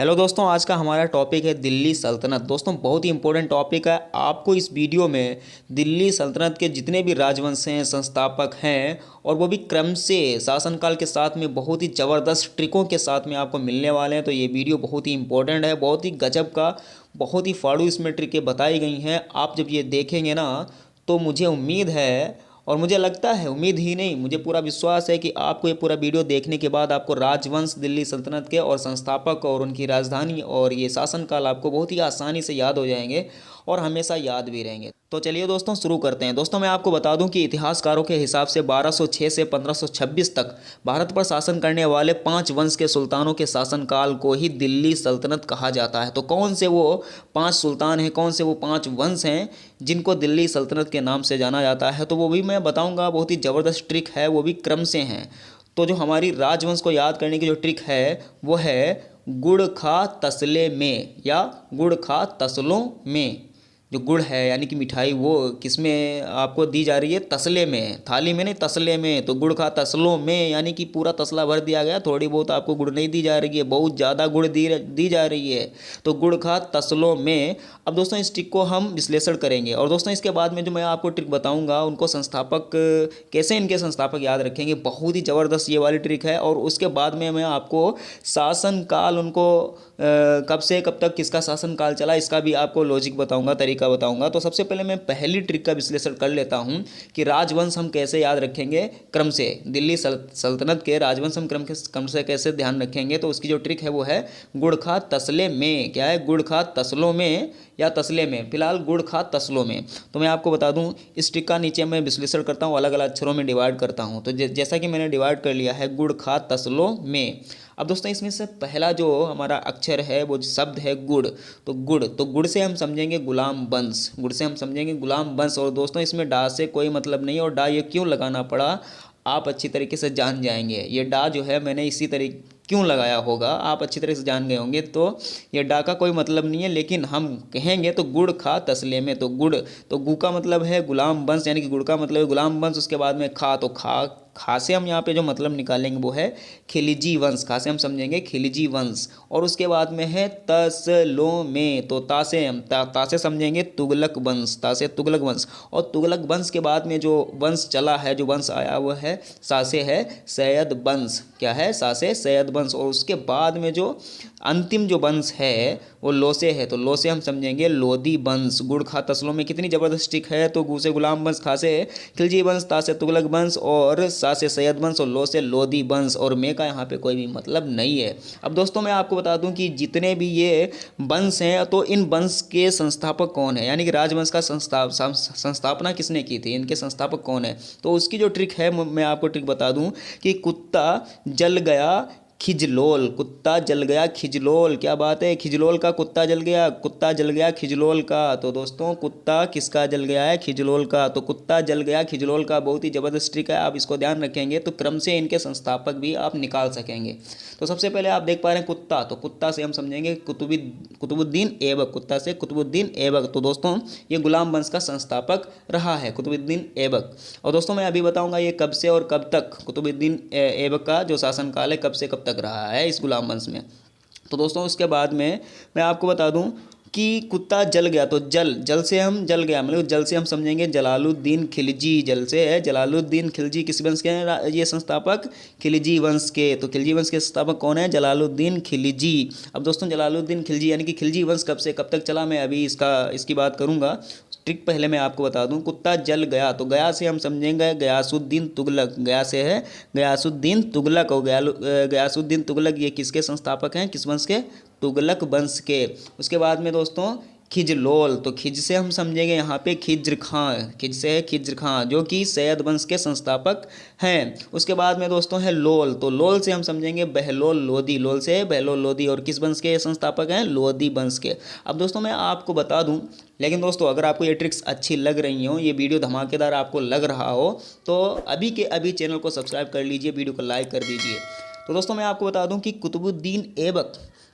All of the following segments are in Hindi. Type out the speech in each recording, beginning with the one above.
हेलो दोस्तों, आज का हमारा टॉपिक है दिल्ली सल्तनत। दोस्तों बहुत ही इंपॉर्टेंट टॉपिक है। आपको इस वीडियो में दिल्ली सल्तनत के जितने भी राजवंश हैं, संस्थापक हैं और वो भी क्रम से शासनकाल के साथ में बहुत ही ज़बरदस्त ट्रिकों के साथ में आपको मिलने वाले हैं। तो ये वीडियो बहुत ही इंपॉर्टेंट है, बहुत ही गजब का, बहुत ही फाड़ू इसमें ट्रिकें बताई गई हैं। आप जब ये देखेंगे ना तो मुझे उम्मीद है और मुझे लगता है, उम्मीद ही नहीं मुझे पूरा विश्वास है कि आपको ये पूरा वीडियो देखने के बाद आपको राजवंश दिल्ली सल्तनत के और संस्थापक और उनकी राजधानी और ये शासनकाल आपको बहुत ही आसानी से याद हो जाएंगे और हमेशा याद भी रहेंगे। तो चलिए दोस्तों शुरू करते हैं। दोस्तों मैं आपको बता दूं कि इतिहासकारों के हिसाब से 1206 से 1526 तक भारत पर शासन करने वाले 5 वंश के सुल्तानों के शासनकाल को ही दिल्ली सल्तनत कहा जाता है। तो कौन से वो 5 सुल्तान हैं, कौन से वो 5 वंश हैं जिनको दिल्ली सल्तनत के नाम से जाना जाता है, तो वो भी मैं बताऊँगा। बहुत ही ज़बरदस्त ट्रिक है, वो भी क्रम से हैं। तो जो हमारी राजवंश को याद करने की जो ट्रिक है वो है गुड़ खा तसले में या गुड़ खा तसलों में। जो गुड़ है यानी कि मिठाई, वो किस में आपको दी जा रही है? तसले में, थाली में नहीं, तसले में। तो गुड़ खा तसलों में यानी कि पूरा तसला भर दिया गया, थोड़ी बहुत आपको गुड़ नहीं दी जा रही है, बहुत ज़्यादा गुड़ दी जा रही है। तो गुड़ खा तसलों में। अब दोस्तों इस ट्रिक को हम विश्लेषण करेंगे और दोस्तों इसके बाद में जो मैं आपको ट्रिक बताऊंगा उनको संस्थापक कैसे इनके संस्थापक याद रखेंगे, बहुत ही ज़बरदस्त ये वाली ट्रिक है। और उसके बाद में मैं आपको शासनकाल उनको कब से कब तक किसका शासनकाल चला इसका भी आपको लॉजिक बताऊंगा, तरीका बताऊंगा। तो सबसे पहले मैं पहली ट्रिक का विश्लेषण कर लेता हूं कि राजवंश हम कैसे याद रखेंगे क्रम से। दिल्ली सल्तनत के राजवंश हम क्रम से कैसे ध्यान रखेंगे, तो उसकी जो ट्रिक है वो है गुड़ खा तसले में। क्या है? गुड़ खा तसलों में या तसले में, फिलहाल गुड़ खा तसलों में। तो मैं आपको बता दूं इस ट्रिक का नीचे मैं विश्लेषण करता हूं, अलग अलग अक्षरों में डिवाइड करता हूं। तो जैसा कि मैंने डिवाइड कर लिया है गुड़ खा तसलों में। अब दोस्तों इसमें से पहला जो हमारा अक्षर है वो शब्द है गुड़। तो गुड़ से हम समझेंगे गुलाम वंश, गुड़ से हम समझेंगे गुलाम वंश। और दोस्तों इसमें डा से कोई मतलब नहीं, और डा ये क्यों लगाना पड़ा आप अच्छी तरीके से जान जाएंगे। ये डा जो है मैंने इसी तरीके क्यों लगाया होगा आप अच्छी तरह से जान गए होंगे। तो ये डा का कोई मतलब नहीं है, लेकिन हम कहेंगे तो गुड़ खा तसले में। तो गुड़, तो गु का मतलब है गुलाम वंश यानी कि गुड़ का मतलब है गुलाम वंश। उसके बाद में खा, तो खा से हम यहाँ पे जो मतलब निकालेंगे वो है खिलजी वंश। खा से हम समझेंगे खिलजी वंश। और उसके बाद में है तसलों में, तो ता से समझेंगे तुगलक वंश, ता से तुगलक वंश। और तुगलक वंश के बाद में जो वंश चला है, जो वंश आया वो है सा से है सैयद वंश। क्या है? सा से सैयद वंश। और उसके बाद में जो अंतिम जो वंश है वो लो से है, तो लो से हम समझेंगे लोधी वंश। गुड़ खा तसलों में कितनी जबरदस्त ट्रिक है। तो गु से गुलाम वंश, खा से खिलजी वंश, ता से तुगलक वंश और सा से सैयद वंश और लो से लोधी वंश। और मैं का यहाँ पे कोई भी मतलब नहीं है। अब दोस्तों मैं आपको बता दूं कि जितने भी ये वंश हैं तो इन वंश के संस्थापक कौन है, यानी कि राजवंश का संस्थापना किसने की थी, इनके संस्थापक कौन है। तो उसकी जो ट्रिक है मैं आपको ट्रिक बता दूं कि कुत्ता जल गया खिजलोल, कुत्ता जल गया खिजलोल। क्या बात है? खिजलोल का कुत्ता जल गया, कुत्ता जल गया खिजलोल का। तो दोस्तों कुत्ता किसका जल गया है? खिजलोल का। तो कुत्ता जल गया खिजलोल का बहुत ही जबरदस्त ट्रिक है, आप इसको ध्यान रखेंगे तो क्रम से इनके संस्थापक भी आप निकाल सकेंगे। तो सबसे पहले आप देख पा रहे हैं कुत्ता, तो कुत्ता से हम समझेंगे कुतुबुद्दीन ऐबक, कुत्ता से कुतुबुद्दीन ऐबक। तो दोस्तों ये गुलाम वंश का संस्थापक रहा है कुतुबुद्दीन ऐबक। और दोस्तों मैं अभी बताऊंगा ये कब से और कब तक कुतुबुद्दीन ऐबक का जो शासनकाल है कब से कब तक रहा है इस गुलाम वंश में। तो दोस्तों उसके बाद में मैं आपको बता दूं कि कुत्ता जल गया, तो जल से हम जल गया मतलब जल से हम समझेंगे जलालुद्दीन खिलजी। जल से है जलालुद्दीन खिलजी। किस वंश के हैं ये संस्थापक? खिलजी वंश के। तो खिलजी वंश के संस्थापक कौन है? जलालुद्दीन खिलजी। अब दोस्तों जलालुद्दीन खिलजी यानी कि खिलजी वंश कब से कब तक चला, मैं अभी इसकी बात करूंगा। ट्रिक पहले मैं आपको बता दूं, कुत्ता जल गया, तो गया से हम समझेंगे गयासुद्दीन तुगलक। गया से है गयासुद्दीन तुगलक। और गयासुद्दीन तुगलक ये किसके संस्थापक हैं? किस वंश के? तुगलक वंश के। उसके बाद में दोस्तों खिजलोल, तो खिज से हम समझेंगे यहाँ पे खिज्र खां। खिज से है खिज्र खां जो कि सैयद वंश के संस्थापक हैं। उसके बाद में दोस्तों है लोल, तो लोल से हम समझेंगे बहलोल लोधी। लोल से है बहलोल लोधी। और किस वंश के संस्थापक हैं? लोधी वंश के। अब दोस्तों मैं आपको बता दूं, लेकिन दोस्तों अगर आपको ये ट्रिक्स अच्छी लग रही हो, ये वीडियो धमाकेदार आपको लग रहा हो, तो अभी के अभी चैनल को सब्सक्राइब कर लीजिए, वीडियो को लाइक कर दीजिए। तो दोस्तों मैं आपको बता दूं कि कुतुबुद्दीन ऐबक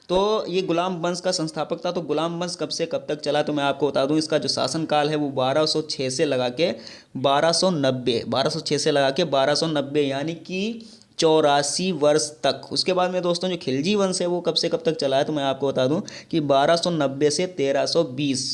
तो ये गुलाम वंश का संस्थापक था। तो गुलाम वंश कब से कब तक चला, तो मैं आपको बता दूं इसका जो शासनकाल है वो 1206 से लगा के 1290, 1206 से लगा के 1290 यानी कि 84 वर्ष तक। उसके बाद में दोस्तों जो खिलजी वंश है वो कब से कब तक चला है, तो मैं आपको बता दूं कि 1290 से 1320,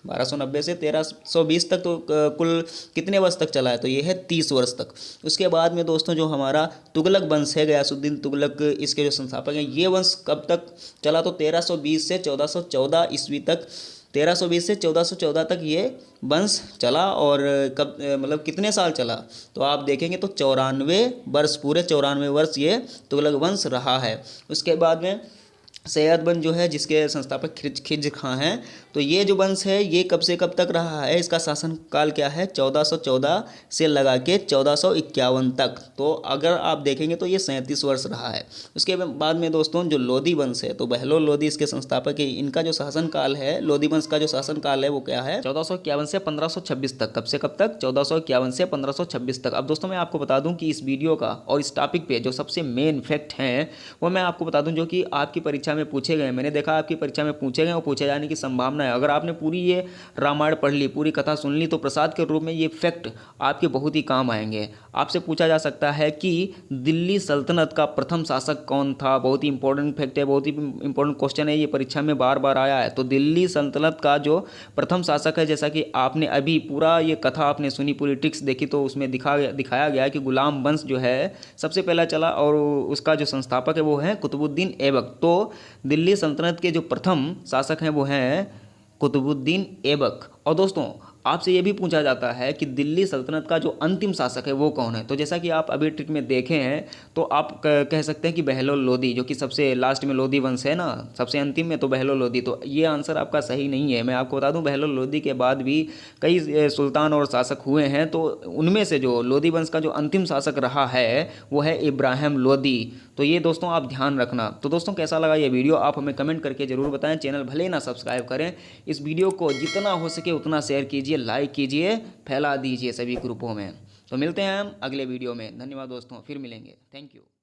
1290 से 1320 तक। तो कुल कितने वर्ष तक चला है, तो ये है 30 वर्ष तक। उसके बाद में दोस्तों जो हमारा तुगलक वंश है, गयासुद्दीन तुगलक इसके जो संस्थापक हैं, ये वंश कब तक चला, तो 1320 से 1414 ईस्वी तक, 1320 से 1414 तक ये वंश चला। और कब मतलब कितने साल चला, तो आप देखेंगे तो 94 वर्ष, पूरे 94 वर्ष ये तुगलक वंश रहा है। उसके बाद में सैयद वंश जो है, जिसके संस्थापक खिज्र खां हैं, तो ये जो वंश है ये कब से कब तक रहा है, इसका शासनकाल क्या है, 1414 से लगा के 1451 तक। तो अगर आप देखेंगे तो ये 37 वर्ष रहा है। उसके बाद में दोस्तों जो लोधी वंश है, तो बहलोल लोधी इसके संस्थापक है, इनका जो शासनकाल है, लोधी वंश का जो शासनकाल है वो क्या है, 1451 से 1526 तक। कब से कब तक, 1451 से 1526 तक। अब दोस्तों मैं आपको बता दूं कि इस वीडियो का और इस टॉपिक पे जो सबसे मेन फैक्ट हैं वो मैं आपको बता दूं, जो कि आपकी परीक्षा में पूछे गए, मैंने देखा आपकी परीक्षा में पूछे गए और पूछे जाने की संभावना है। अगर आपने पूरी ये रामायण पढ़ ली, पूरी कथा सुन ली, तो प्रसाद के रूप में ये फैक्ट आपके बहुत ही काम आएंगे। आपसे पूछा जा सकता है कि दिल्ली सल्तनत का प्रथम शासक कौन था, बहुत ही इंपॉर्टेंट फैक्ट है, बहुत ही इंपॉर्टेंट क्वेश्चन है, ये परीक्षा में बार बार आया है। तो दिल्ली सल्तनत का जो प्रथम शासक है, जैसा कि आपने अभी पूरा ये कथा आपने सुनी, पूरी ट्रिक्स देखी, तो उसमें दिखाया गया कि गुलाम वंश जो है सबसे पहला चला और उसका जो संस्थापक है वो है कुतुबुद्दीन ऐबक। तो दिल्ली सल्तनत के जो प्रथम शासक हैं वो हैं कुतुबुद्दीन ऐबक। और दोस्तों आपसे ये भी पूछा जाता है कि दिल्ली सल्तनत का जो अंतिम शासक है वो कौन है, तो जैसा कि आप अभी ट्रिक में देखे हैं, तो आप कह सकते हैं कि बहलोल लोधी, जो कि सबसे लास्ट में लोधी वंश है ना, सबसे अंतिम में, तो बहलोल लोधी। तो ये आंसर आपका सही नहीं है। मैं आपको बता दूं बहलोल लोधी के बाद भी कई सुल्तान और शासक हुए हैं, तो उनमें से जो लोधी वंश का जो अंतिम शासक रहा है वो है इब्राहिम लोधी। तो ये दोस्तों आप ध्यान रखना। तो दोस्तों कैसा लगा ये वीडियो आप हमें कमेंट करके ज़रूर बताएं। चैनल भले ही ना सब्सक्राइब करें, इस वीडियो को जितना हो सके उतना शेयर कीजिए, लाइक कीजिए, फैला दीजिए सभी ग्रुपों में। तो मिलते हैं हम अगले वीडियो में। धन्यवाद दोस्तों, फिर मिलेंगे। Thank you.